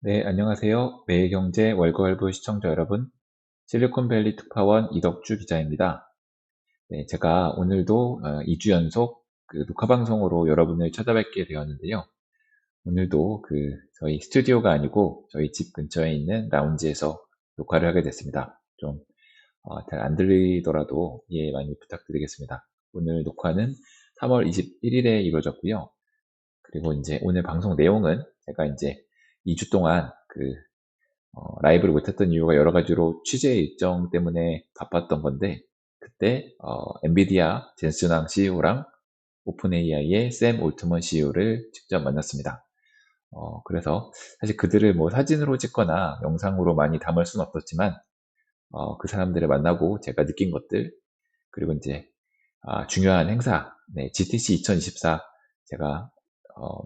네, 안녕하세요. 매일경제 월가월부 시청자 여러분, 실리콘밸리 특파원 이덕주 기자입니다. 네, 제가 오늘도 2주 연속 녹화 방송으로 여러분을 찾아뵙게 되었는데요. 오늘도 저희 스튜디오가 아니고 저희 집 근처에 있는 라운지에서 녹화를 하게 됐습니다. 좀 잘 안 들리더라도 이해 많이 부탁드리겠습니다. 오늘 녹화는 3월 21일에 이루어졌고요. 그리고 이제 오늘 방송 내용은 제가 이제 2주 동안 라이브를 못했던 이유가 여러 가지로 취재 일정 때문에 바빴던 건데, 그때 엔비디아 젠슨왕 CEO랑 오픈 AI의 샘 올트먼 CEO를 직접 만났습니다. 그래서 사실 그들을 뭐 사진으로 찍거나 영상으로 많이 담을 수는 없었지만, 그 사람들을 만나고 제가 느낀 것들, 그리고 이제 중요한 행사, 네, GTC 2024 제가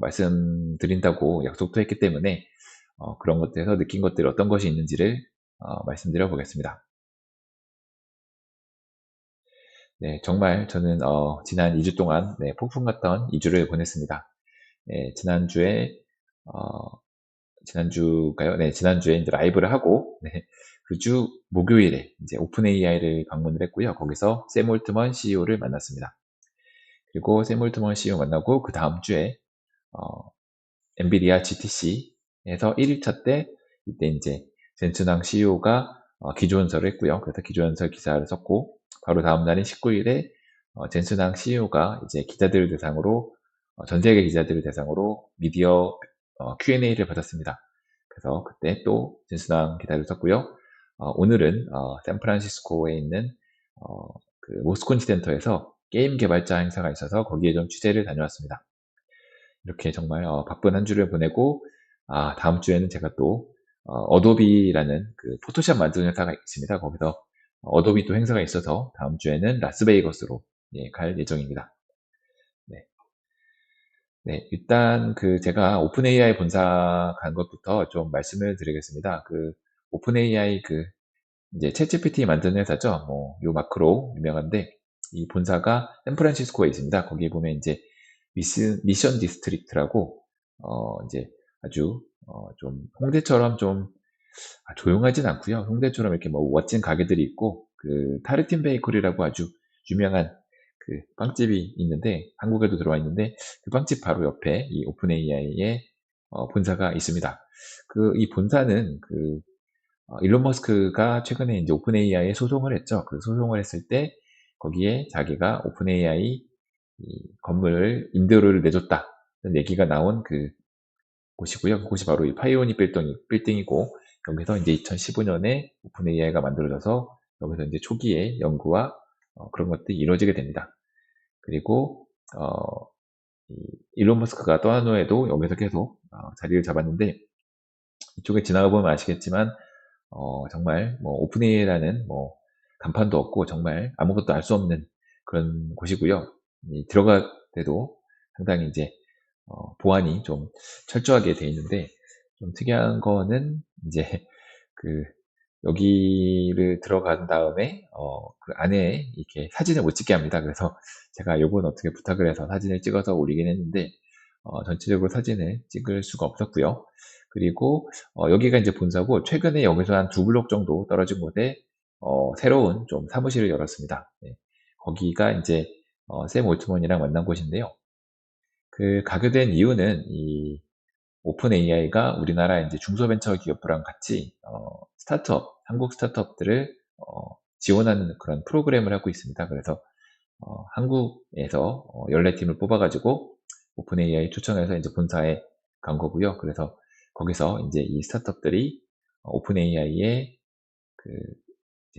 말씀드린다고 약속도 했기 때문에 그런 것들에서 느낀 것들 어떤 것이 있는지를 말씀드려 보겠습니다. 네, 정말 저는 지난 2주 동안 네, 폭풍 같던 2주를 보냈습니다. 네, 어, 지난주가요? 네, 지난주에 이제 라이브를 하고 네, 그 주 목요일에 이제 오픈 AI를 방문을 했고요. 거기서 샘 올트먼 CEO를 만났습니다. 그리고 샘 올트먼 CEO 만나고 그 다음 주에 어, 엔비디아 GTC에서 1일차 때 이때 이제 젠슨왕 CEO가 기조연설을 했고요. 그래서 기조연설 기사를 썼고 바로 다음 날인 19일에 젠슨왕 CEO가 이제 기자들을 대상으로 전 세계 기자들을 대상으로 미디어 Q&A를 받았습니다. 그래서 그때 또 젠슨왕 기사를 썼고요. 오늘은 샌프란시스코에 있는 모스콘 센터에서 게임 개발자 행사가 있어서 거기에 좀 취재를 다녀왔습니다. 이렇게 정말 바쁜 한 주를 보내고 다음 주에는 제가 또 어도비라는 포토샵 만드는 회사가 있습니다. 거기서 어도비 또 행사가 있어서 다음 주에는 라스베이거스로 예, 갈 예정입니다. 네. 네, 일단 제가 오픈 AI 본사 간 것부터 좀 말씀을 드리겠습니다. 오픈 AI 이제 챗GPT 만드는 회사죠. 뭐 요 마크로 유명한데 이 본사가 샌프란시스코에 있습니다. 거기에 보면 이제 미션 디스트릭트라고 이제 아주 좀 홍대처럼 좀 조용하진 않고요. 홍대처럼 이렇게 뭐 멋진 가게들이 있고 타르틴 베이커리라고 아주 유명한 빵집이 있는데 한국에도 들어와 있는데 그 빵집 바로 옆에 이 오픈 AI의 본사가 있습니다. 이 본사는 일론 머스크가 최근에 이제 오픈 AI에 소송을 했죠. 그 소송을 했을 때 거기에 자기가 오픈 AI 건물을 임대료를 내줬다는 얘기가 나온 곳이고요. 그곳이 바로 이 파이오닉 빌딩이고 여기서 이제 2015년에 오픈 AI가 만들어져서 여기서 이제 초기에 연구와 그런 것들이 이루어지게 됩니다. 그리고 어, 일론 머스크가 떠난 후에도 여기서 계속 자리를 잡았는데 이쪽에 지나가 보면 아시겠지만 정말 뭐 오픈 AI라는 뭐 간판도 없고 정말 아무것도 알 수 없는 그런 곳이고요. 들어갈 때도 상당히 이제 보안이 좀 철저하게 돼 있는데 좀 특이한 거는 이제 그 여기를 들어간 다음에 그 안에 이렇게 사진을 못 찍게 합니다. 그래서 제가 요건 어떻게 부탁을 해서 사진을 찍어서 올리긴 했는데 전체적으로 사진을 찍을 수가 없었고요. 그리고 여기가 이제 본사고 최근에 여기서 한 두 블록 정도 떨어진 곳에 새로운 좀 사무실을 열었습니다. 네. 거기가 이제 샘 올트먼이랑 만난 곳인데요. 가게 된 이유는 이 오픈 AI가 우리나라 이제 중소벤처기업부랑 같이 스타트업, 한국 스타트업들을 지원하는 그런 프로그램을 하고 있습니다. 그래서 한국에서 14팀을 뽑아가지고 오픈 AI 초청해서 이제 본사에 간 거고요. 그래서 거기서 이제 이 스타트업들이 오픈 AI의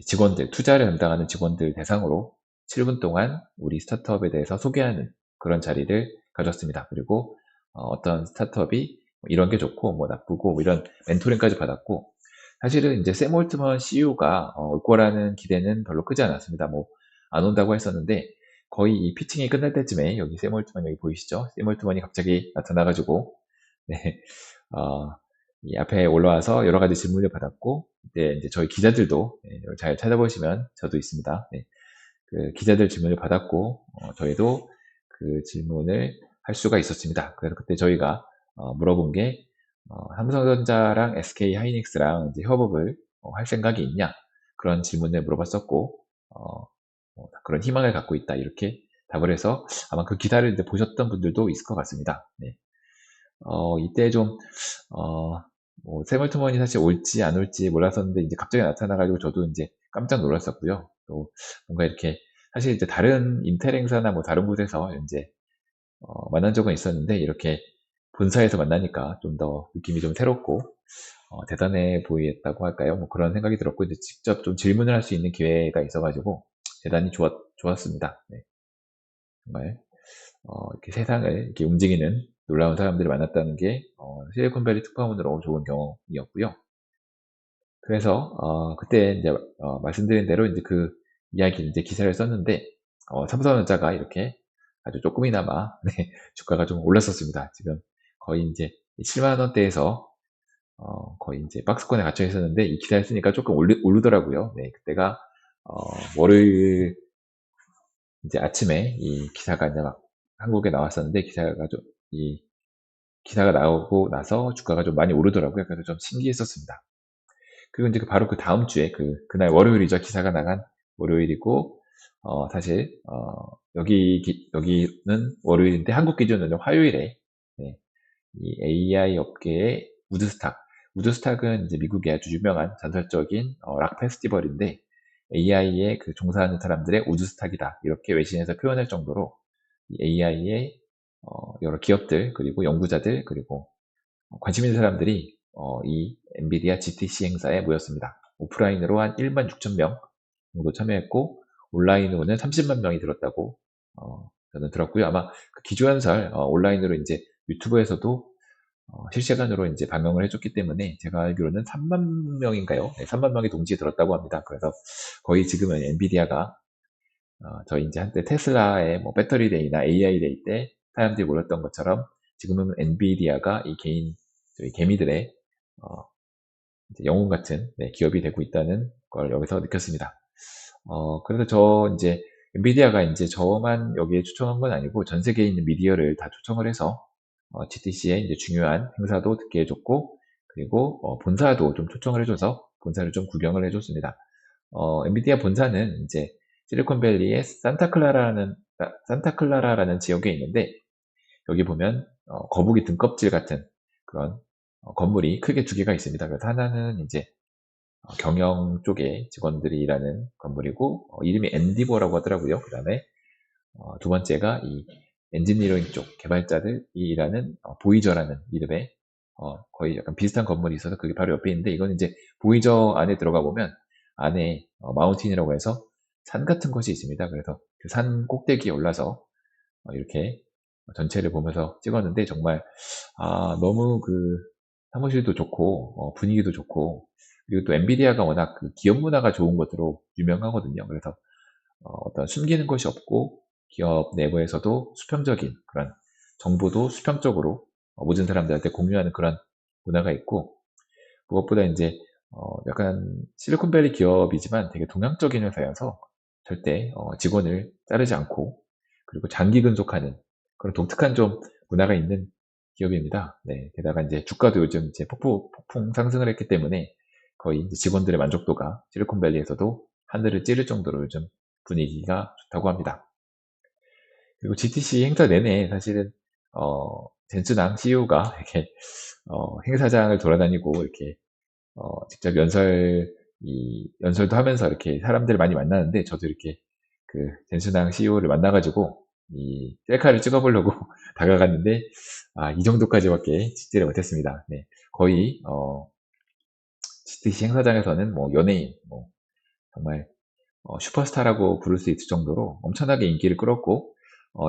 직원들, 투자를 담당하는 직원들 대상으로 7분 동안 우리 스타트업에 대해서 소개하는 그런 자리를 가졌습니다. 그리고 어떤 스타트업이 이런 게 좋고 뭐 나쁘고 뭐 이런 멘토링까지 받았고 사실은 이제 샘 올트먼 CEO가 올 거라는 기대는 별로 크지 않았습니다. 뭐 안 온다고 했었는데 거의 이 피칭이 끝날 때쯤에 여기 샘 올트먼 여기 보이시죠? 샘 올트먼이 갑자기 나타나가지고 네, 어, 이 앞에 올라와서 여러 가지 질문을 받았고 그때 이제 저희 기자들도 잘 찾아보시면 저도 있습니다. 네, 기자들 질문을 받았고 저희도 그 질문을 할 수가 있었습니다. 그래서 그때 저희가 물어본 게 삼성전자랑 SK 하이닉스랑 이제 협업을 할 생각이 있냐? 그런 질문을 물어봤었고, 그런 희망을 갖고 있다. 이렇게 답을 해서 아마 그 기사를 이제 보셨던 분들도 있을 것 같습니다. 네. 이때 좀, 어, 뭐, 세멀트먼이 사실 올지 안 올지 몰랐었는데, 이제 갑자기 나타나가지고 저도 이제 깜짝 놀랐었고요. 또, 뭔가 이렇게, 사실 이제 다른 인텔 행사나 뭐 다른 곳에서 이제, 만난 적은 있었는데, 이렇게 본사에서 만나니까 좀 더 느낌이 좀 새롭고, 대단해 보였다고 할까요? 뭐 그런 생각이 들었고, 이제 직접 좀 질문을 할 수 있는 기회가 있어가지고, 대단히 좋았습니다. 네, 정말. 이렇게 세상을 이렇게 움직이는 놀라운 사람들을 만났다는 게 실리콘밸리 특파원으로 좋은 경험이었고요. 그래서 그때 이제 말씀드린 대로 이제 그 이야기를 이제 기사를 썼는데 삼성전자가 이렇게 아주 조금이나마 네, 주가가 좀 올랐었습니다. 지금 거의 이제 7만 원대에서 거의 이제 박스권에 갇혀 있었는데 이 기사를 쓰니까 조금 오르더라고요. 네, 그때가 월요일 이제 아침에 이 기사가 이제 막 한국에 나왔었는데 이 기사가 나오고 나서 주가가 좀 많이 오르더라고요. 그래서 좀 신기했었습니다. 그리고 이제 바로 그 다음 주에 그날 월요일이죠. 기사가 나간 월요일이고, 사실, 여기는 월요일인데 한국 기준으로 화요일에, 네, 이 AI 업계의 우드스탁은 이제 미국의 아주 유명한 전설적인 락 페스티벌인데 AI에 그 종사하는 사람들의 우드스탁이다 이렇게 외신에서 표현할 정도로 AI의 여러 기업들 그리고 연구자들 그리고 관심 있는 사람들이 이 엔비디아 GTC 행사에 모였습니다. 오프라인으로 한 1만 6천 명 정도 참여했고 온라인으로는 30만 명이 들었다고 저는 들었고요. 아마 그 기조연설 온라인으로 이제 유튜브에서도 실시간으로 이제 방영을 해줬기 때문에 제가 알기로는 3만 명인가요? 네, 3만 명이 동시에 들었다고 합니다. 그래서 거의 지금은 엔비디아가 저희 이제 한때 테슬라의 뭐 배터리 데이나 AI 데이 때 사람들이 몰랐던 것처럼 지금은 엔비디아가 이 저희 개미들의 어, 이제 영웅 같은 네, 기업이 되고 있다는 걸 여기서 느꼈습니다. 그래서 이제 엔비디아가 이제 저만 여기에 초청한 건 아니고 전 세계에 있는 미디어를 다 초청을 해서 GTC의 이제 중요한 행사도 듣게 해줬고 그리고 본사도 좀 초청을 해줘서 본사를 좀 구경을 해줬습니다. 엔비디아 본사는 이제 실리콘밸리의 산타클라라라는 지역에 있는데 여기 보면 거북이 등껍질 같은 그런 건물이 크게 두 개가 있습니다. 그래서 하나는 이제 경영 쪽에 직원들이 일하는 건물이고 이름이 엔디버라고 하더라고요. 그 다음에 두 번째가 이 엔지니어링 쪽 개발자들이 일하는 보이저라는 이름의 거의 약간 비슷한 건물이 있어서 그게 바로 옆에 있는데 이건 이제 보이저 안에 들어가 보면 안에 마운틴이라고 해서 산 같은 것이 있습니다. 그래서 그 산 꼭대기에 올라서 이렇게 전체를 보면서 찍었는데 정말 너무 그 사무실도 좋고 분위기도 좋고 그리고 또 엔비디아가 워낙 그 기업 문화가 좋은 것으로 유명하거든요. 그래서 어떤 숨기는 것이 없고 기업 내부에서도 수평적인 그런 정보도 수평적으로 모든 사람들한테 공유하는 그런 문화가 있고 무엇보다 이제 약간 실리콘밸리 기업이지만 되게 동양적인 회사여서 절대 직원을 자르지 않고 그리고 장기 근속하는 그런 독특한 좀 문화가 있는 기업입니다. 네, 게다가 이제 주가도 요즘 이제 폭풍 상승을 했기 때문에 거의 이제 직원들의 만족도가 실리콘밸리에서도 하늘을 찌를 정도로 요즘 분위기가 좋다고 합니다. 그리고 GTC 행사 내내 사실은 젠츠낭 CEO가 이렇게 행사장을 돌아다니고 이렇게 직접 연설도 하면서 이렇게 사람들을 많이 만나는데, 저도 이렇게 그 젠순항 CEO를 만나가지고, 이 셀카를 찍어보려고 다가갔는데, 이 정도까지밖에 찍지를 못했습니다. 네. 거의, GTC 행사장에서는 뭐 연예인, 뭐 정말 슈퍼스타라고 부를 수 있을 정도로 엄청나게 인기를 끌었고,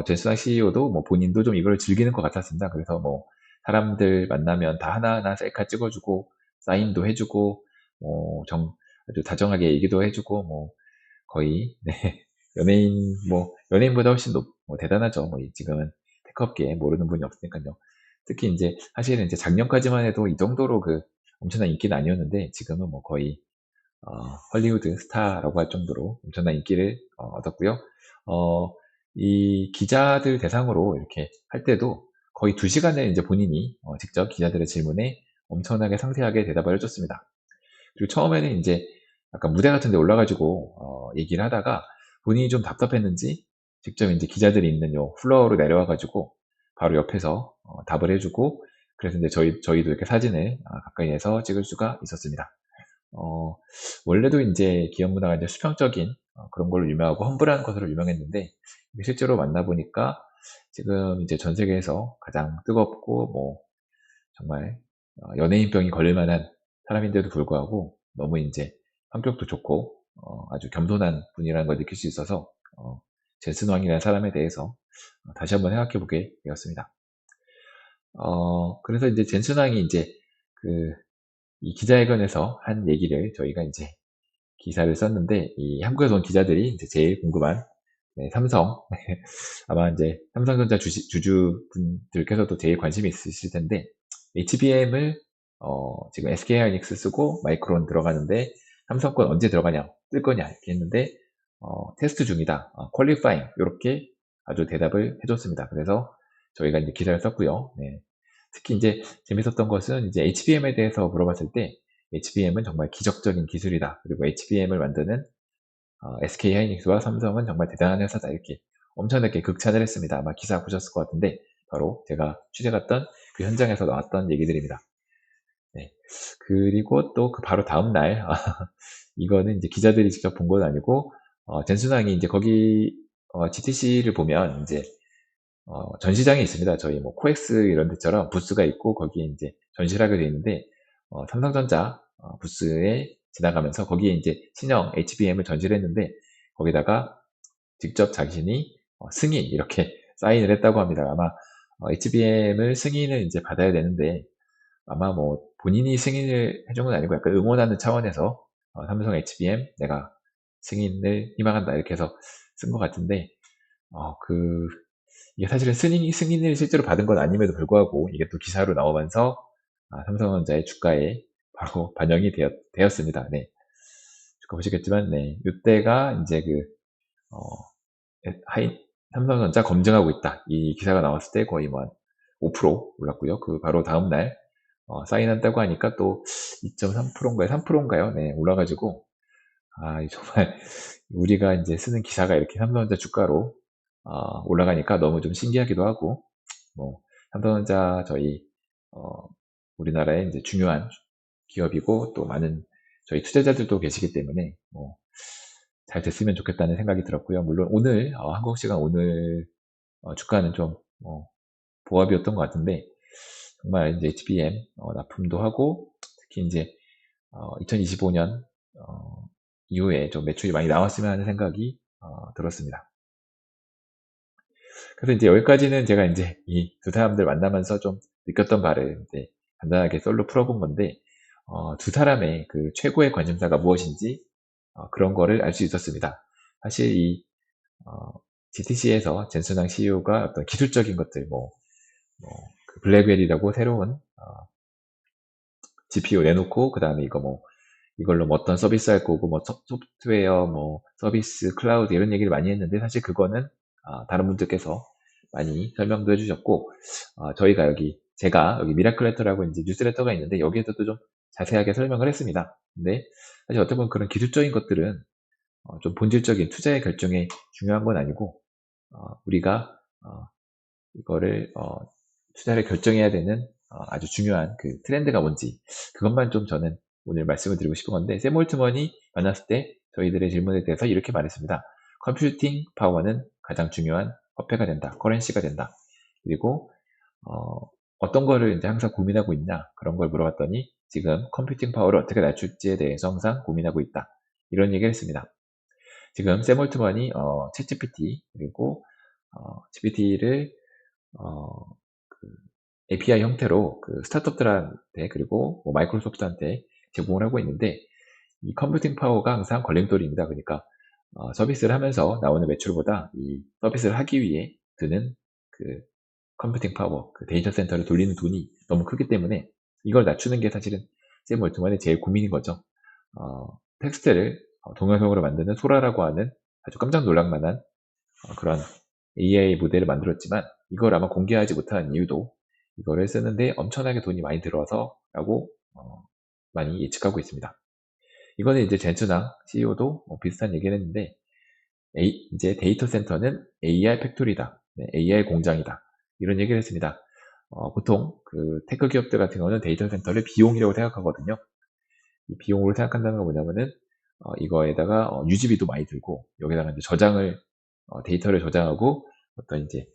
제스나 CEO도 뭐 본인도 좀 이걸 즐기는 것 같았습니다. 그래서 뭐 사람들 만나면 다 하나하나 셀카 찍어주고, 사인도 해주고, 아주 다정하게 얘기도 해주고, 뭐 거의, 네, 연예인, 뭐 연예인보다 훨씬 대단하죠. 뭐 지금은 테크업계에 모르는 분이 없으니까요. 특히 이제 사실은 이제 작년까지만 해도 이 정도로 그 엄청난 인기는 아니었는데 지금은 뭐 거의 헐리우드 스타라고 할 정도로 엄청난 인기를 얻었고요. 이 기자들 대상으로 이렇게 할 때도 거의 2시간을 이제 본인이 직접 기자들의 질문에 엄청나게 상세하게 대답을 해줬습니다. 그리고 처음에는 이제 약간 무대 같은 데 올라가지고 얘기를 하다가 본인이 좀 답답했는지 직접 이제 기자들이 있는 요 플로어로 내려와 가지고 바로 옆에서 답을 해주고, 그래서 이제 저희도 이렇게 사진을 가까이에서 찍을 수가 있었습니다. 어, 원래도 이제 기업 문화가 이제 수평적인 그런 걸로 유명하고 험블한 것으로 유명했는데, 실제로 만나보니까 지금 이제 전 세계에서 가장 뜨겁고 뭐 정말 연예인병이 걸릴 만한 사람인데도 불구하고 너무 이제 성격도 좋고 아주 겸손한 분이라는 걸 느낄 수 있어서 젠슨 왕이라는 사람에 대해서 다시 한번 생각해 보게 되었습니다. 그래서 이제 젠슨 왕이 이제 이 기자회견에서 한 얘기를 저희가 이제 기사를 썼는데, 이 한국에서 온 기자들이 이제 제일 궁금한 삼성 아마 이제 삼성전자 주주분들께서도 제일 관심이 있으실 텐데, HBM을 지금 SK하이닉스 쓰고 마이크론 들어가는데 삼성 건 언제 들어가냐, 뜰 거냐 이렇게 했는데 테스트 중이다, 퀄리파잉 이렇게 아주 대답을 해줬습니다. 그래서 저희가 이제 기사를 썼고요. 네. 특히 이제 재밌었던 것은 이제 HBM에 대해서 물어봤을 때 HBM은 정말 기적적인 기술이다. 그리고 HBM을 만드는 SK하이닉스와 삼성은 정말 대단한 회사다. 이렇게 엄청나게 극찬을 했습니다. 아마 기사 보셨을 것 같은데 바로 제가 취재 갔던 그 현장에서 나왔던 얘기들입니다. 네. 그리고 또 그 바로 다음 날 이거는 이제 기자들이 직접 본 건 아니고 젠순왕이 이제 거기 GTC를 보면 이제 전시장이 있습니다. 저희 뭐 코엑스 이런 데처럼 부스가 있고 거기에 이제 전시를 하게 되어 있는데 삼성전자 부스에 지나가면서 거기에 이제 신형 HBM을 전시를 했는데 거기다가 직접 자신이 승인 이렇게 사인을 했다고 합니다. 아마 HBM을 승인을 이제 받아야 되는데 아마 뭐 본인이 승인을 해준 건 아니고 약간 응원하는 차원에서 삼성 HBM 내가 승인을 희망한다 이렇게 해서 쓴 것 같은데 이게 사실은 승인을 실제로 받은 건 아님에도 불구하고 이게 또 기사로 나오면서 삼성전자의 주가에 바로 반영이 되었습니다. 네. 주가 보시겠지만, 네. 이때가 이제 삼성전자 검증하고 있다. 이 기사가 나왔을 때 거의 뭐 한 5% 올랐고요. 그 바로 다음날, 사인한다고 하니까 또 2.3%인가요? 3%인가요? 네. 올라가지고, 정말 우리가 이제 쓰는 기사가 이렇게 삼성전자 주가로 올라가니까 너무 좀 신기하기도 하고, 뭐 삼성전자 저희 우리나라의 이제 중요한 기업이고 또 많은 저희 투자자들도 계시기 때문에 뭐 잘 됐으면 좋겠다는 생각이 들었고요. 물론 오늘 한국 시간 오늘 주가는 좀 보합이었던 것 같은데, 정말 이제 HBM 납품도 하고 특히 이제 2025년 이후에 좀 매출이 많이 나왔으면 하는 생각이 들었습니다. 그래서 이제 여기까지는 제가 이제 이 두 사람들 만나면서 좀 느꼈던 바를 이제 간단하게 썰로 풀어본 건데, 두 사람의 그 최고의 관심사가 무엇인지 그런 거를 알 수 있었습니다. 사실 이 GTC에서 젠슨왕 CEO가 어떤 기술적인 것들, 그 블랙벨이라고 새로운 GPU 내놓고 그 다음에 이걸로 뭐 어떤 서비스 할 거고 뭐 소프트웨어 뭐 서비스 클라우드 이런 얘기를 많이 했는데, 사실 그거는 다른 분들께서 많이 설명도 해주셨고 제가 여기 미라클레터라고 이제 뉴스레터가 있는데 여기에서도 좀 자세하게 설명을 했습니다. 근데 사실 어떻게 보면 그런 기술적인 것들은 좀 본질적인 투자의 결정에 중요한 건 아니고 우리가 이거를 투자를 결정해야 되는 아주 중요한 그 트렌드가 뭔지 그것만 좀 저는 오늘 말씀을 드리고 싶은 건데, 샘 올트먼이 만났을 때 저희들의 질문에 대해서 이렇게 말했습니다. 컴퓨팅 파워는 가장 중요한 화폐가 된다, 커런시가 된다. 그리고 어떤 거를 이제 항상 고민하고 있냐 그런 걸 물어봤더니 지금 컴퓨팅 파워를 어떻게 낮출지에 대해서 항상 고민하고 있다, 이런 얘기를 했습니다. 지금 샘 올트먼이 챗GPT 그리고 GPT를 API 형태로 그 스타트업들한테 그리고 뭐 마이크로소프트한테 제공을 하고 있는데, 이 컴퓨팅 파워가 항상 걸림돌입니다. 그러니까 서비스를 하면서 나오는 매출보다 이 서비스를 하기 위해 드는 그 컴퓨팅 파워, 그 데이터 센터를 돌리는 돈이 너무 크기 때문에 이걸 낮추는 게 사실은 샘 올트먼의 제일 고민인 거죠. 텍스트를 동영상으로 만드는 소라라고 하는 아주 깜짝 놀랄 만한 그런 AI 모델을 만들었지만 이걸 아마 공개하지 못하는 이유도 이거를 쓰는데 엄청나게 돈이 많이 들어서 라고 많이 예측하고 있습니다. 이거는 이제 젠츠낭 CEO도 비슷한 얘기를 했는데 이제 데이터 센터는 AI 팩토리다, 네, AI 공장이다 이런 얘기를 했습니다. 보통 그 테크 기업들 같은 경우는 데이터 센터를 비용이라고 생각하거든요. 이 비용으로 생각한다는 건 뭐냐면은 이거에다가 유지비도 많이 들고 여기다가 이제 데이터를 저장하고 어떤 이제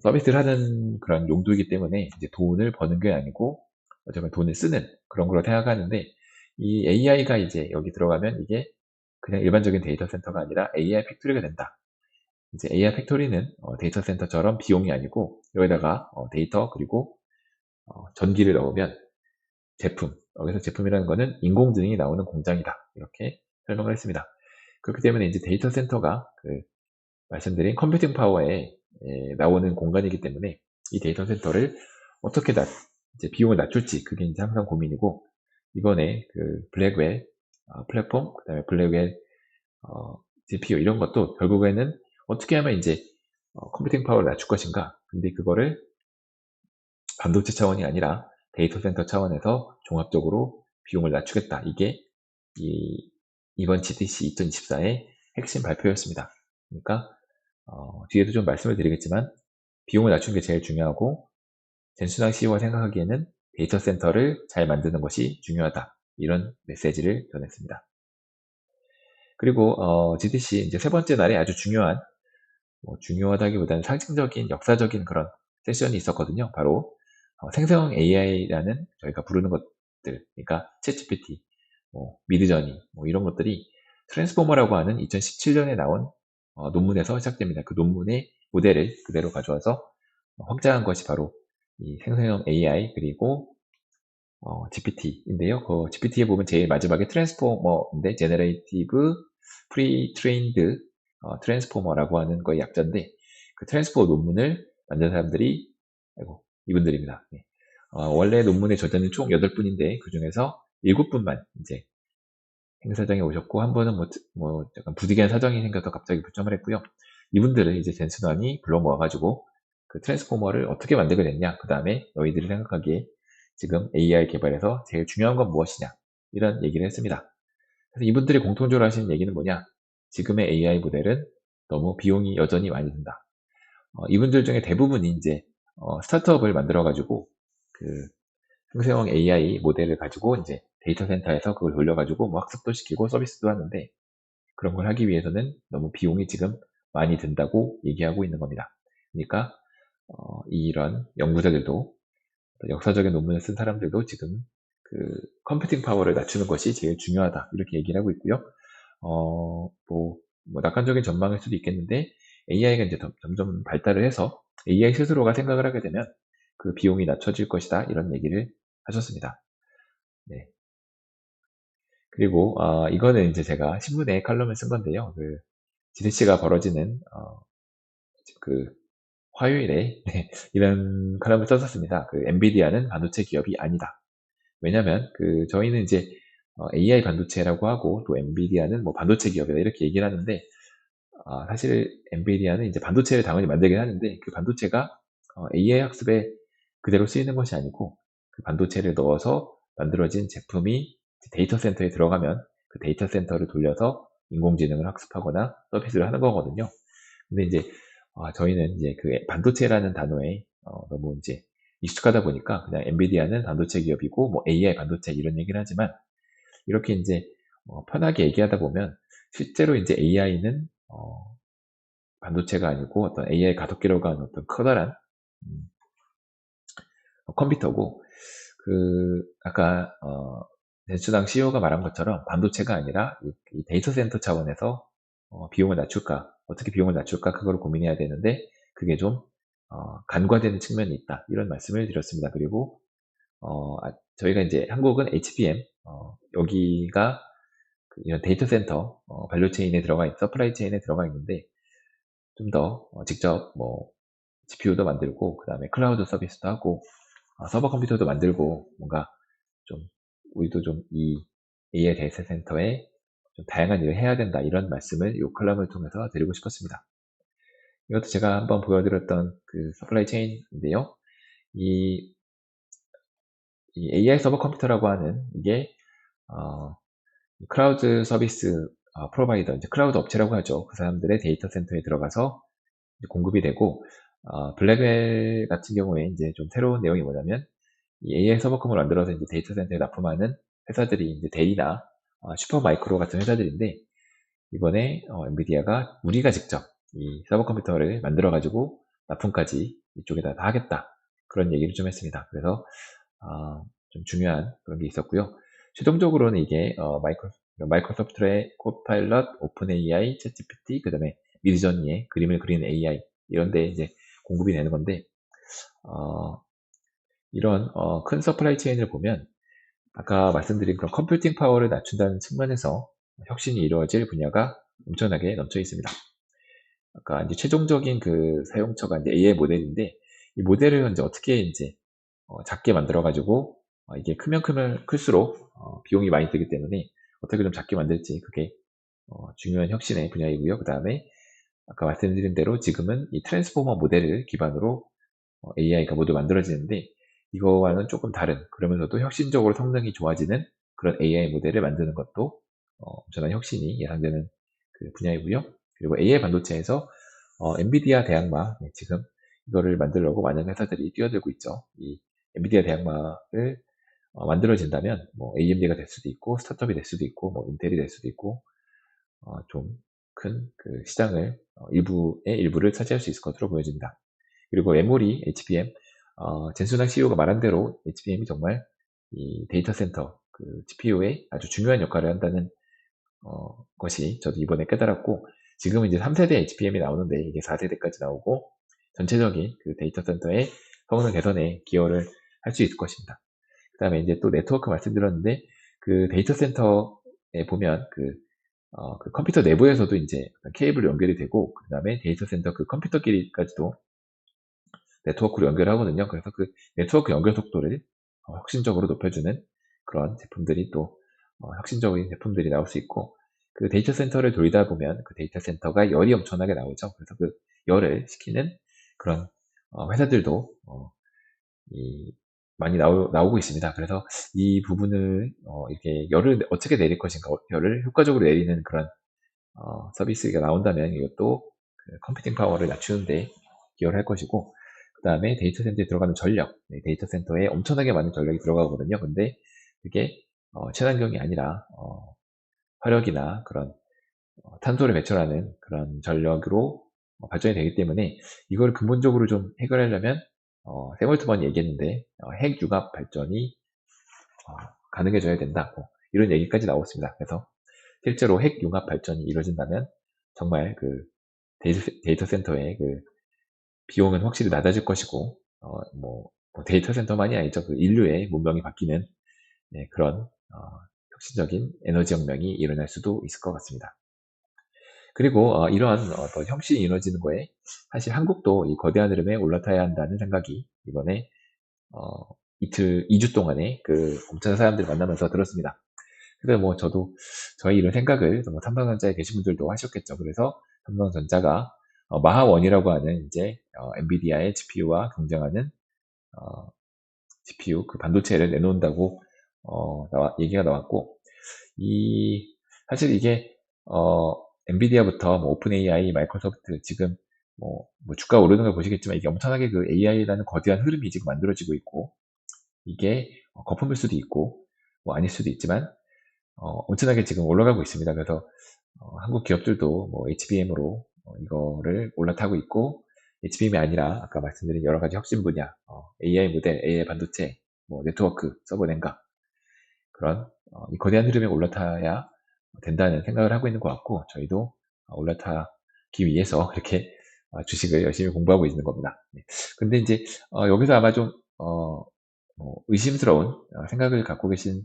서비스를 하는 그런 용도이기 때문에 이제 돈을 버는 게 아니고 어쩌면 돈을 쓰는 그런 걸로 생각하는데 이 AI가 이제 여기 들어가면 이게 그냥 일반적인 데이터 센터가 아니라 AI 팩토리가 된다. 이제 AI 팩토리는 데이터 센터처럼 비용이 아니고 여기다가 데이터 그리고 전기를 넣으면 제품, 여기서 제품이라는 거는 인공지능이 나오는 공장이다. 이렇게 설명을 했습니다. 그렇기 때문에 이제 데이터 센터가 그 말씀드린 컴퓨팅 파워에 나오는 공간이기 때문에 이 데이터 센터를 어떻게 이제 비용을 낮출지 그게 이제 항상 고민이고 이번에 그 블랙웰 플랫폼 그다음에 블랙웰 GPU 이런 것도 결국에는 어떻게 하면 이제 컴퓨팅 파워를 낮출 것인가 근데 그거를 반도체 차원이 아니라 데이터 센터 차원에서 종합적으로 비용을 낮추겠다 이게 이번 GTC 2024의 핵심 발표였습니다. 그러니까 뒤에도 좀 말씀을 드리겠지만 비용을 낮추는 게 제일 중요하고 젠순왕 CEO가 생각하기에는 데이터 센터를 잘 만드는 것이 중요하다. 이런 메시지를 전했습니다. 그리고 GTC 이제 세 번째 날에 아주 중요한 중요하다기보다는 상징적인 역사적인 그런 세션이 있었거든요. 바로 생성형 AI라는 저희가 부르는 것들, 그러니까 챗GPT, 미드저니 이런 것들이 트랜스포머라고 하는 2017년에 나온 논문에서 시작됩니다. 그 논문의 모델을 그대로 가져와서 확장한 것이 바로 이 생성형 AI 그리고 GPT인데요. 그 GPT에 보면 제일 마지막에 트랜스포머인데 제너레이티브 프리 트레인드 트랜스포머라고 하는 거의 약자인데 그 트랜스포머 논문을 만든 사람들이 이분들입니다. 네. 원래 논문의 저자는 총 8분인데 그 중에서 7분만 이제 행사장에 오셨고 한 분은 약간 부득이한 사정이 생겨서 갑자기 부점을 했고요. 이분들을 이제 젠슨왕이 불러 모아가지고 그 트랜스포머를 어떻게 만들게 됐냐 그 다음에 너희들이 생각하기에 지금 AI 개발에서 제일 중요한 건 무엇이냐 이런 얘기를 했습니다. 그래서 이분들이 공통적으로 하시는 얘기는 뭐냐 지금의 AI 모델은 너무 비용이 여전히 많이 든다. 이분들 중에 대부분이 이제 스타트업을 만들어 가지고 그 생성형 AI 모델을 가지고 이제 데이터 센터에서 그걸 돌려가지고 뭐 학습도 시키고 서비스도 하는데 그런 걸 하기 위해서는 너무 비용이 지금 많이 든다고 얘기하고 있는 겁니다. 그러니까 이런 연구자들도 역사적인 논문을 쓴 사람들도 지금 그 컴퓨팅 파워를 낮추는 것이 제일 중요하다 이렇게 얘기를 하고 있고요. 뭐 낙관적인 전망일 수도 있겠는데 AI가 이제 점점 발달을 해서 AI 스스로가 생각을 하게 되면 그 비용이 낮춰질 것이다 이런 얘기를 하셨습니다. 네. 그리고 이거는 이제 제가 신문에 칼럼을 쓴 건데요. 그 GTC가 벌어지는 그 화요일에 네, 이런 칼럼을 썼었습니다. 그 엔비디아는 반도체 기업이 아니다. 왜냐면 그 저희는 이제 AI 반도체라고 하고 또 엔비디아는 뭐 반도체 기업이다 이렇게 얘기를 하는데 사실 엔비디아는 이제 반도체를 당연히 만들긴 하는데 그 반도체가 AI 학습에 그대로 쓰이는 것이 아니고 그 반도체를 넣어서 만들어진 제품이 데이터 센터에 들어가면 그 데이터 센터를 돌려서 인공지능을 학습하거나 서비스를 하는 거거든요. 근데 이제 저희는 이제 그 반도체라는 단어에 너무 이제 익숙하다 보니까 그냥 엔비디아는 반도체 기업이고 뭐 AI 반도체 이런 얘기를 하지만 이렇게 이제 편하게 얘기하다 보면 실제로 이제 AI는 반도체가 아니고 어떤 AI 가속기라고 하는 어떤 커다란 음, 컴퓨터고 아까 젠수당 CEO가 말한 것처럼 반도체가 아니라 이 데이터 센터 차원에서 비용을 낮출까 어떻게 비용을 낮출까 그걸 고민해야 되는데 그게 좀 간과되는 측면이 있다 이런 말씀을 드렸습니다. 그리고 저희가 이제 한국은 HBM 여기가 이런 데이터 센터 밸류체인에 들어가 있 서플라이 체인에 들어가 있는데 좀 더 직접 뭐 GPU도 만들고 그 다음에 클라우드 서비스도 하고 서버 컴퓨터도 만들고 뭔가 좀 우리도 좀 이 AI 데이터 센터에 좀 다양한 일을 해야 된다 이런 말씀을 이 컬럼을 통해서 드리고 싶었습니다. 이것도 제가 한번 보여드렸던 그 서플라이 체인인데요. 이 이 AI 서버 컴퓨터라고 하는 이게 클라우드 서비스 프로바이더, 이제 클라우드 업체라고 하죠. 그 사람들의 데이터 센터에 들어가서 공급이 되고, 블랙웰 같은 경우에 이제 좀 새로운 내용이 뭐냐면, 이 AI 서버컴을 만들어서 이제 데이터 센터에 납품하는 회사들이 이제 데이나 슈퍼 마이크로 같은 회사들인데, 이번에 엔비디아가 우리가 직접 이 서버 컴퓨터를 만들어 가지고 납품까지 이쪽에다 다 하겠다, 그런 얘기를 좀 했습니다. 그래서 좀 중요한 그런 게 있었고요. 최종적으로는 이게 마이크로소프트의 코파일럿, 오픈 AI, 챗 GPT, 그 다음에 미드저니의 그림을 그리는 AI, 이런 데 이제 공급이 되는 건데, 이런 큰 서플라이 체인을 보면 아까 말씀드린 그런 컴퓨팅 파워를 낮춘다는 측면에서 혁신이 이루어질 분야가 엄청나게 넘쳐 있습니다. 아까 이제 최종적인 그 사용처가 이제 AI 모델인데, 이 모델을 이제 어떻게 이제 작게 만들어 가지고 이게 크면 클수록 비용이 많이 들기 때문에 어떻게 좀 작게 만들지, 그게 중요한 혁신의 분야이고요. 그 다음에 아까 말씀드린 대로 지금은 이 트랜스포머 모델을 기반으로 AI가 모두 만들어지는데, 이거와는 조금 다른, 그러면서도 혁신적으로 성능이 좋아지는 그런 AI 모델을 만드는 것도 엄청난 혁신이 예상되는 그 분야이고요. 그리고 AI 반도체에서 엔비디아 대항마, 지금 이거를 만들려고 많은 회사들이 뛰어들고 있죠. 이 엔비디아 대항마를 만들어진다면 뭐 AMD가 될 수도 있고, 스타트업이 될 수도 있고, 뭐 인텔이 될 수도 있고, 좀 큰 그 시장을 일부를 차지할 수 있을 것으로 보여집니다. 그리고 메모리 HBM, 젠순환 CEO가 말한 대로 HBM이 정말 이 데이터 센터 그 GPU에 아주 중요한 역할을 한다는 것이 저도 이번에 깨달았고, 지금은 이제 3세대 HBM이 나오는데 이게 4세대까지 나오고 전체적인 그 데이터 센터의 성능 개선에 기여를 할 수 있을 것입니다. 그 다음에 이제 또 네트워크 말씀드렸는데, 그 데이터 센터에 보면 그 컴퓨터 내부에서도 이제 케이블 연결이 되고, 그 다음에 데이터 센터 그 컴퓨터끼리까지도 네트워크로 연결하거든요. 그래서 그 네트워크 연결 속도를 혁신적으로 높여주는 그런 제품들이 또 혁신적인 제품들이 나올 수 있고, 그 데이터 센터를 돌리다 보면 그 데이터 센터가 열이 엄청나게 나오죠. 그래서 그 열을 식히는 그런 회사들도 많이 나오고 있습니다. 그래서 이 부분을 이렇게 열을 어떻게 내릴 것인가, 열을 효과적으로 내리는 그런 서비스가 나온다면 이것도 그 컴퓨팅 파워를 낮추는데 기여를 할 것이고, 그 다음에 데이터 센터에 들어가는 전력, 데이터 센터에 엄청나게 많은 전력이 들어가거든요. 근데 그게 친환경이 아니라 화력이나 그런 탄소를 배출하는 그런 전력으로 발전이 되기 때문에, 이걸 근본적으로 좀 해결하려면 세몰트먼이 얘기했는데 핵 융합 발전이 가능해져야 된다, 이런 얘기까지 나왔습니다. 그래서 실제로 핵 융합 발전이 이루어진다면 정말 그 데이터 센터의 그 비용은 확실히 낮아질 것이고, 뭐 데이터 센터만이 아니죠. 그 인류의 문명이 바뀌는 그런 혁신적인 에너지 혁명이 일어날 수도 있을 것 같습니다. 그리고 이러한 어떤 혁신이 이루어지는 거에 사실 한국도 이 거대한 흐름에 올라타야 한다는 생각이 이번에 2주 동안에 그 공천 사람들 만나면서 들었습니다. 그래서 뭐 저도 저희 이런 생각을 뭐 삼성전자에 계신 분들도 하셨겠죠. 그래서 삼성전자가 마하원이라고 하는 이제 엔비디아의 GPU와 경쟁하는 GPU 그 반도체를 내놓는다고 얘기가 나왔고, 이 사실 이게 엔비디아부터 뭐 오픈 AI, 마이크로소프트 지금 뭐 주가 오르는 걸 보시겠지만, 이게 엄청나게 그 AI라는 거대한 흐름이 지금 만들어지고 있고, 이게 거품일 수도 있고 뭐 아닐 수도 있지만 엄청나게 지금 올라가고 있습니다. 그래서 한국 기업들도 뭐 HBM으로 이거를 올라타고 있고, HBM이 아니라 아까 말씀드린 여러 가지 혁신 분야, AI 모델, AI 반도체, 뭐 네트워크, 서버 낸가, 그런 이 거대한 흐름에 올라타야 된다는 생각을 하고 있는 것 같고, 저희도 올라타기 위해서 그렇게 주식을 열심히 공부하고 있는 겁니다. 네. 근데 이제 여기서 아마 좀 뭐 의심스러운 생각을 갖고 계신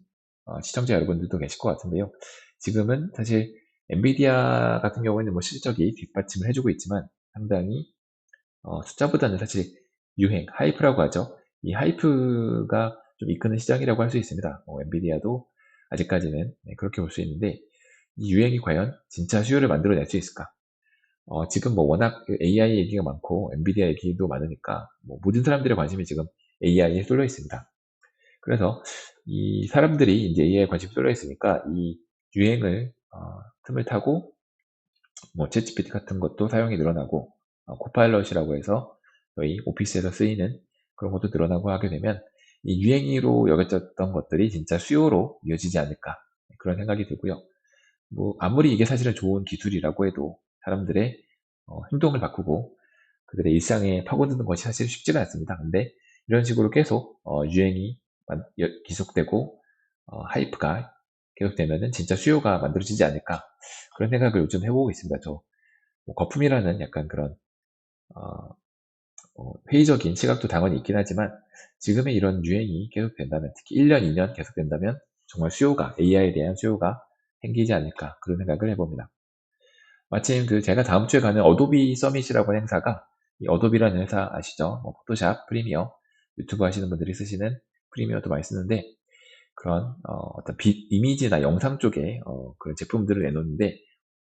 시청자 여러분들도 계실 것 같은데요. 지금은 사실 엔비디아 같은 경우에는 뭐 실적이 뒷받침을 해주고 있지만, 상당히 숫자보다는 사실 유행, 하이프라고 하죠. 이 하이프가 좀 이끄는 시장이라고 할 수 있습니다. 엔비디아도 아직까지는 그렇게 볼 수 있는데, 이 유행이 과연 진짜 수요를 만들어낼 수 있을까? 지금 뭐 워낙 AI 얘기가 많고 엔비디아 얘기도 많으니까 뭐 모든 사람들의 관심이 지금 AI에 쏠려 있습니다. 그래서 이 사람들이 이제 AI에 관심이 쏠려 있으니까 이 유행을 틈을 타고 뭐 챗GPT 같은 것도 사용이 늘어나고 코파일럿이라고 해서 저희 오피스에서 쓰이는 그런 것도 늘어나고 하게 되면 이 유행으로 여겨졌던 것들이 진짜 수요로 이어지지 않을까 그런 생각이 들고요. 뭐 아무리 이게 사실은 좋은 기술이라고 해도 사람들의 행동을 바꾸고 그들의 일상에 파고드는 것이 사실 쉽지가 않습니다. 근데 이런 식으로 계속 유행이 계속되고 하이프가 계속되면은 진짜 수요가 만들어지지 않을까 그런 생각을 요즘 해보고 있습니다. 뭐 거품이라는 약간 그런 어, 회의적인 시각도 당연히 있긴 하지만 지금의 이런 유행이 계속된다면 특히 1년, 2년 계속된다면 정말 수요가 AI에 대한 수요가 생기지 않을까 그런 생각을 해봅니다. 마침 제가 다음 주에 가는 어도비 서밋이라고 하는 행사가 이 어도비라는 회사 아시죠? 뭐 포토샵, 프리미어, 유튜브 하시는 분들이 쓰시는 프리미어도 많이 쓰는데 그런 어떤 이미지나 영상 쪽에 그런 제품들을 내놓는데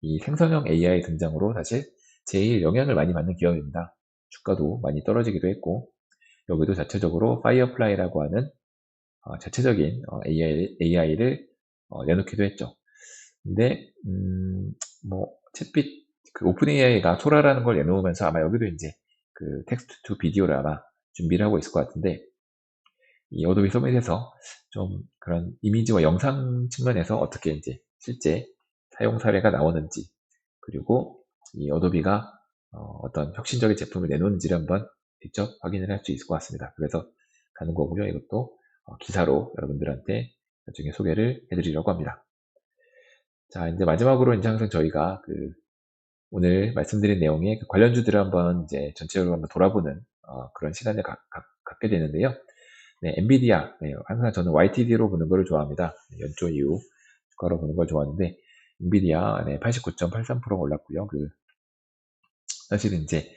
이 생성형 AI 등장으로 사실 제일 영향을 많이 받는 기업입니다. 주가도 많이 떨어지기도 했고 여기도 자체적으로 파이어플라이라고 하는 자체적인 AI를 내놓기도 했죠. 근데 뭐 챗빛 오픈 AI가 소라라는 걸 내놓으면서 아마 여기도 이제 텍스트 투 비디오를 아마 준비를 하고 있을 것 같은데 이 어도비 서밋에서 좀 그런 이미지와 영상 측면에서 어떻게 이제 실제 사용 사례가 나오는지 그리고 이 어도비가 어떤 혁신적인 제품을 내놓는지를 한번 직접 확인을 할 수 있을 것 같습니다. 그래서 가는 거고요. 이것도 기사로 여러분들한테 나중에 소개를 해드리려고 합니다. 자, 이제 마지막으로 이제 항상 저희가 오늘 말씀드린 내용의 관련주들을 한번 이제 전체적으로 한번 돌아보는 그런 시간을 갖게 되는데요. 네, 엔비디아. 네, 항상 저는 YTD로 보는 걸 좋아합니다. 네, 연초 이후 주가로 보는 걸 좋아하는데 엔비디아 89.83% 올랐고요. 사실은 이제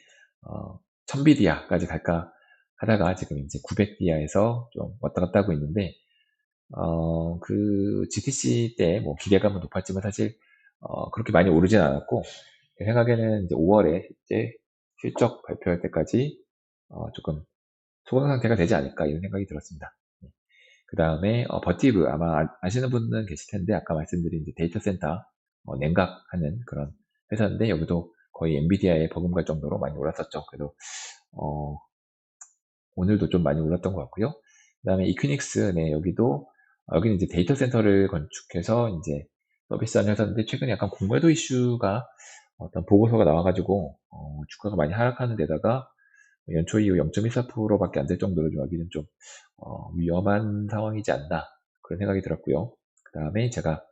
1000비디아까지 갈까 하다가 지금 이제 900디아에서 좀 왔다 갔다 하고 있는데 GTC 때 뭐 기대감은 높았지만 사실 그렇게 많이 오르진 않았고 제 생각에는 이제 5월에 이제 실적 발표할 때까지 조금 소강 상태가 되지 않을까 이런 생각이 들었습니다. 그 다음에 버티브 아마 아시는 분은 계실 텐데 아까 말씀드린 이제 데이터 센터 냉각하는 그런 회사인데 여기도 거의 엔비디아에 버금갈 정도로 많이 올랐었죠. 그래도 어, 오늘도 좀 많이 올랐던 것 같고요. 그 다음에 이퀴닉스 네 여기도 여기는 이제 데이터 센터를 건축해서 이제 서비스하는 회사인데 최근에 약간 공매도 이슈가 어떤 보고서가 나와가지고 주가가 많이 하락하는 데다가 연초 이후 0.14%밖에 안 될 정도로 좀 여기는 좀 위험한 상황이지 않나 그런 생각이 들었고요. 그 다음에 제가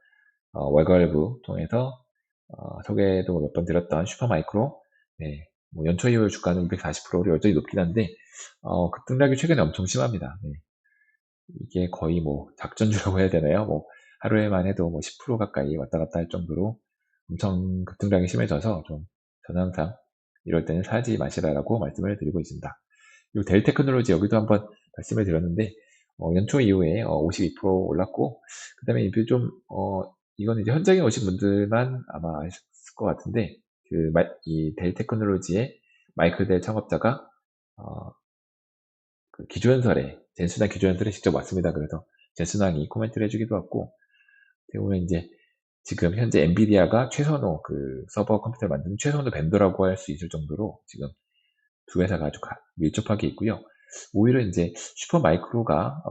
월가을부 통해서 소개도 몇 번 드렸던 슈퍼마이크로 네, 뭐 연초 이후 주가는 240%로 여전히 높긴 한데 급등락이 최근에 엄청 심합니다. 네. 이게 거의 뭐 작전주라고 해야 되나요? 뭐 하루에만 해도 뭐 10% 가까이 왔다 갔다 할 정도로 엄청 급등락이 심해져서 좀 저는 항상 이럴 때는 사지 마시라라고 말씀을 드리고 있습니다. 그리고 델 테크놀로지 여기도 한번 말씀을 드렸는데 연초 이후에 52% 올랐고 그 다음에 이게 좀 이거는 이제 현장에 오신 분들만 아마 아실 것 같은데 이 델 테크놀로지의 마이클 델 창업자가 어, 기조연설에 젠순환 기조연설에 직접 왔습니다. 그래서 젠순환이 코멘트를 해주기도 하고 대부분 이제 지금 현재 엔비디아가 최선호 서버 컴퓨터를 만드는 최선호 벤더라고 할 수 있을 정도로 지금 두 회사가 아주 밀접하게 있고요. 오히려 이제 슈퍼마이크로가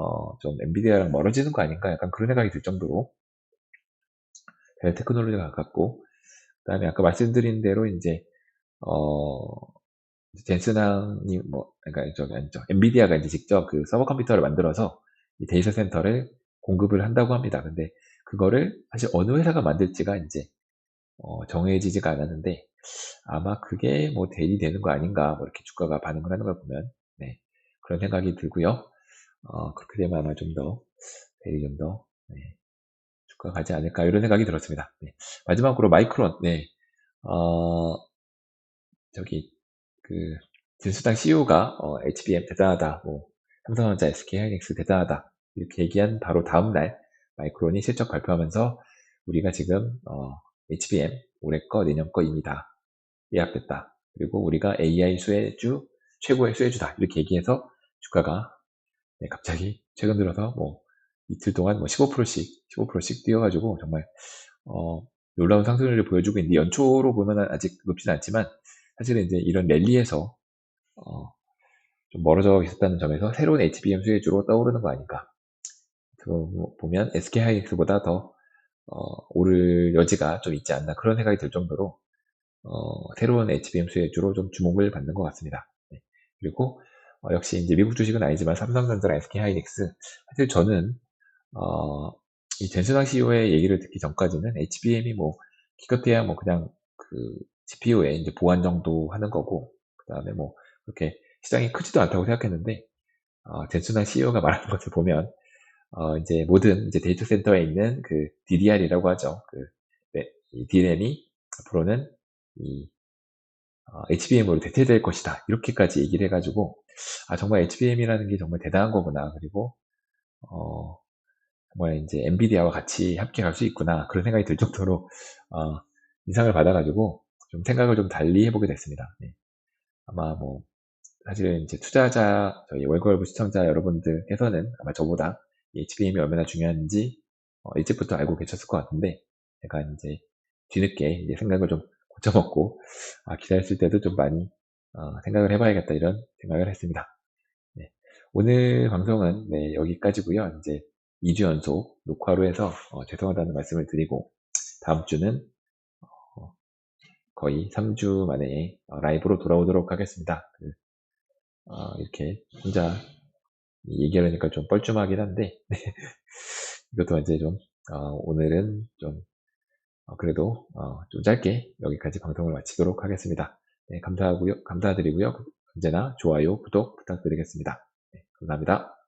좀 엔비디아랑 멀어지는 거 아닌가 약간 그런 생각이 들 정도로 테크놀로지가 가깝고 그다음에 아까 말씀드린 대로 이제 어 젠슨항이 뭐 그러니까 저기 아니죠 엔비디아가 이제 직접 서버 컴퓨터를 만들어서 이 데이터 센터를 공급을 한다고 합니다. 근데 그거를 사실 어느 회사가 만들지가 이제 정해지지가 않았는데 아마 그게 뭐 대리되는 거 아닌가 뭐 이렇게 주가가 반응을 하는 걸 보면 네, 그런 생각이 들고요. 그렇게 되면 아마 좀 더 대리 좀 더 주가가 가지 않을까 이런 생각이 들었습니다. 네. 마지막으로 마이크론 네. 어, 저기 진수당 CEO가 HBM 대단하다 뭐 삼성전자, SK하이닉스 대단하다 이렇게 얘기한 바로 다음날 마이크론이 실적 발표하면서 우리가 지금 HBM 올해 거 내년 거 이미 다 예약됐다. 그리고 우리가 AI 수혜주 최고의 수혜주다. 이렇게 얘기해서 주가가 갑자기 최근 들어서 뭐 이틀 동안 뭐 15%씩 뛰어가지고 정말 놀라운 상승률을 보여주고 있는데, 연초로 보면은 아직 높지는 않지만 사실은 이제 이런 랠리에서 어, 좀 멀어져 있었다는 점에서 새로운 HBM 수혜주로 떠오르는 거 아닌가. 보면 SK 하이닉스보다 더 오를 여지가 좀 있지 않나, 그런 생각이 들 정도로 새로운 HBM 수혜주로 좀 주목을 받는 것 같습니다. 네. 그리고 역시 이제 미국 주식은 아니지만 삼성전자랑 SK 하이닉스, 사실 저는 이 젠슨왕 CEO의 얘기를 듣기 전까지는 HBM이 뭐 기껏해야 뭐 그냥 그 GPU에 이제 보안 정도 하는 거고, 그 다음에 뭐 그렇게 시장이 크지도 않다고 생각했는데, 젠슨왕 CEO가 말하는 것을 보면 이제 모든 이제 데이터 센터에 있는 그 DDR이라고 하죠. 이 DRAM이 앞으로는 이 HBM으로 대체될 것이다, 이렇게까지 얘기를 해가지고, 정말 HBM이라는 게 정말 대단한 거구나. 그리고 어, 정말 이제 엔비디아와 같이 함께 갈 수 있구나, 그런 생각이 들 정도로 인상을 받아가지고 좀 생각을 좀 달리 해보게 됐습니다. 네. 아마 뭐 사실 이제 투자자, 저희 월걸부 시청자 여러분들께서는 아마 저보다 이 HBM이 얼마나 중요한지 일찍부터 알고 계셨을 것 같은데, 제가 이제 뒤늦게 이제 생각을 좀 고쳐먹고 기다렸을 때도 좀 많이 생각을 해봐야겠다, 이런 생각을 했습니다. 네. 오늘 방송은 네, 여기까지고요. 이제 2주 연속 녹화로 해서 죄송하다는 말씀을 드리고, 다음 주는 어, 거의 3주 만에 라이브로 돌아오도록 하겠습니다. 이렇게 혼자 얘기하려니까 좀 뻘쭘하긴 한데 이것도 이제 좀 오늘은 좀 그래도 좀 짧게 여기까지 방송을 마치도록 하겠습니다. 네, 감사드리고요. 언제나 좋아요, 구독 부탁드리겠습니다. 네, 감사합니다.